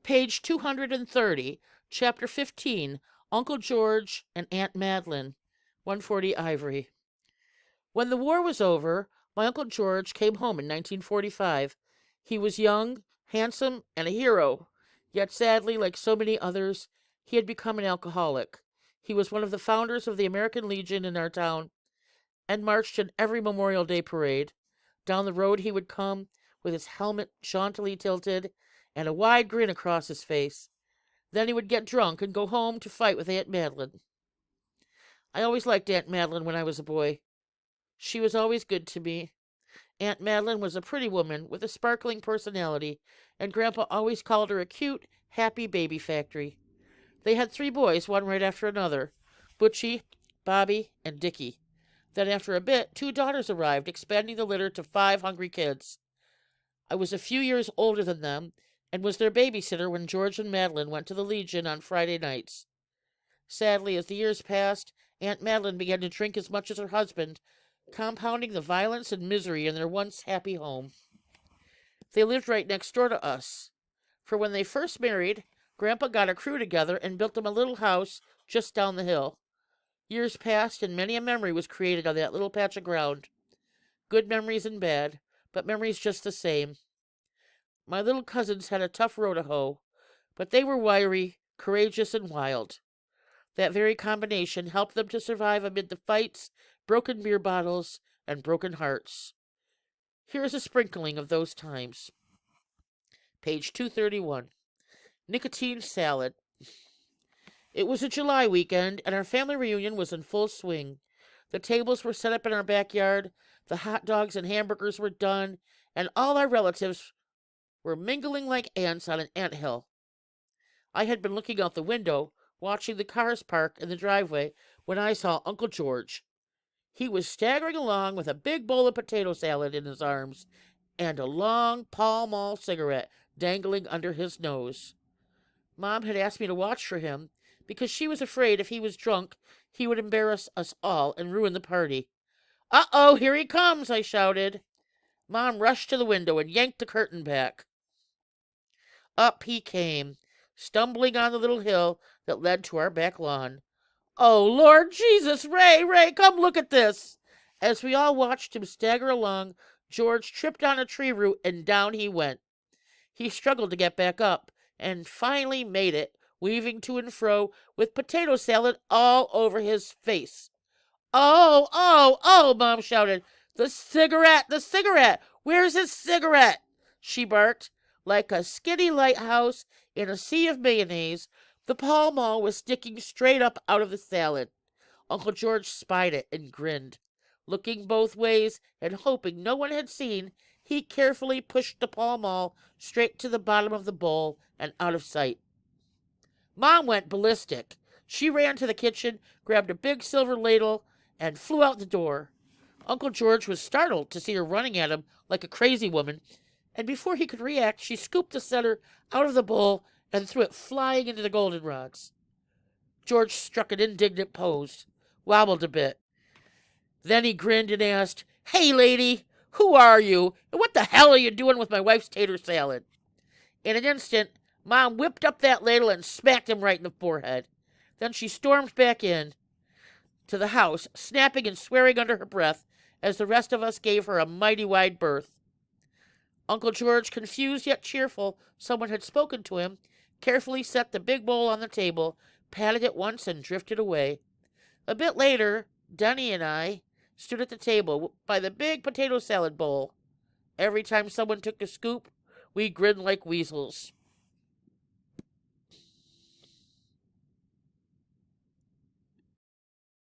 Page 230, Chapter 15, Uncle George and Aunt Madeline, 140 Ivory. When the war was over, my Uncle George came home in 1945. He was young, handsome, and a hero, yet sadly, like so many others, he had become an alcoholic. He was one of the founders of the American Legion in our town and marched in every Memorial Day parade. Down the road he would come, with his helmet jauntily tilted and a wide grin across his face. Then he would get drunk and go home to fight with Aunt Madeline. I always liked Aunt Madeline when I was a boy. She was always good to me. Aunt Madeline was a pretty woman with a sparkling personality, and Grandpa always called her a cute, happy baby factory. They had 3 boys, one right after another, Butchie, Bobby, and Dickie. Then after a bit, 2 daughters arrived, expanding the litter to 5 hungry kids. I was a few years older than them, and was their babysitter when George and Madeline went to the Legion on Friday nights. Sadly, as the years passed, Aunt Madeline began to drink as much as her husband, compounding the violence and misery in their once happy home. They lived right next door to us, for when they first married, Grandpa got a crew together and built them a little house just down the hill. Years passed, and many a memory was created on that little patch of ground. Good memories and bad, but memories just the same. My little cousins had a tough row to hoe, but they were wiry, courageous, and wild. That very combination helped them to survive amid the fights, broken beer bottles, and broken hearts. Here is a sprinkling of those times. Page 231. Nicotine salad. It was a July weekend, and our family reunion was in full swing. The tables were set up in our backyard, the hot dogs and hamburgers were done, and all our relatives were mingling like ants on an anthill. I had been looking out the window, watching the cars park in the driveway, when I saw Uncle George. He was staggering along with a big bowl of potato salad in his arms and a long Pall Mall cigarette dangling under his nose. Mom had asked me to watch for him because she was afraid if he was drunk, he would embarrass us all and ruin the party. "Uh-oh, here he comes," I shouted. Mom rushed to the window and yanked the curtain back. Up he came, stumbling on the little hill that led to our back lawn. "Oh, Lord Jesus, Ray, come look at this." As we all watched him stagger along, George tripped on a tree root and down he went. He struggled to get back up and finally made it, weaving to and fro with potato salad all over his face. Oh, Mom shouted. The cigarette! Where's his cigarette?" she barked. Like a skitty lighthouse in a sea of mayonnaise, the Pall Mall was sticking straight up out of the salad. Uncle George spied it and grinned. Looking both ways and hoping no one had seen, he carefully pushed the Pall Mall straight to the bottom of the bowl and out of sight. Mom went ballistic. She ran to the kitchen, grabbed a big silver ladle, and flew out the door. Uncle George was startled to see her running at him like a crazy woman, and before he could react, she scooped the center out of the bowl and threw it flying into the goldenrods. George struck an indignant pose, wobbled a bit. Then he grinned and asked, "Hey, lady, who are you, and what the hell are you doing with my wife's tater salad?" In an instant, Mom whipped up that ladle and smacked him right in the forehead. Then she stormed back in to the house, snapping and swearing under her breath, as the rest of us gave her a mighty wide berth. Uncle George, confused yet cheerful someone had spoken to him, carefully set the big bowl on the table, patted it once, and drifted away. A bit later, Denny and I stood at the table by the big potato salad bowl. Every time someone took a scoop, we grinned like weasels.